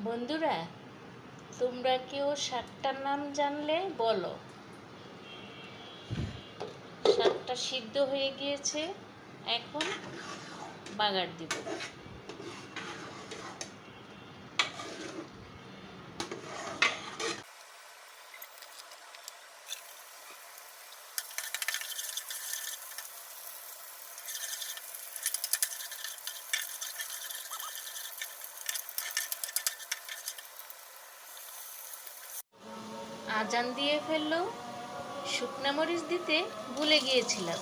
বন্ধুরা, তোমরা কেউ শাকটার নাম জানলে বলো। শাকটা সিদ্ধ হয়ে গিয়েছে, এখন বাগার দিব। আজান দিয়ে ফেললো, শুকনা মরিচ দিতে ভুলে গিয়েছিলাম।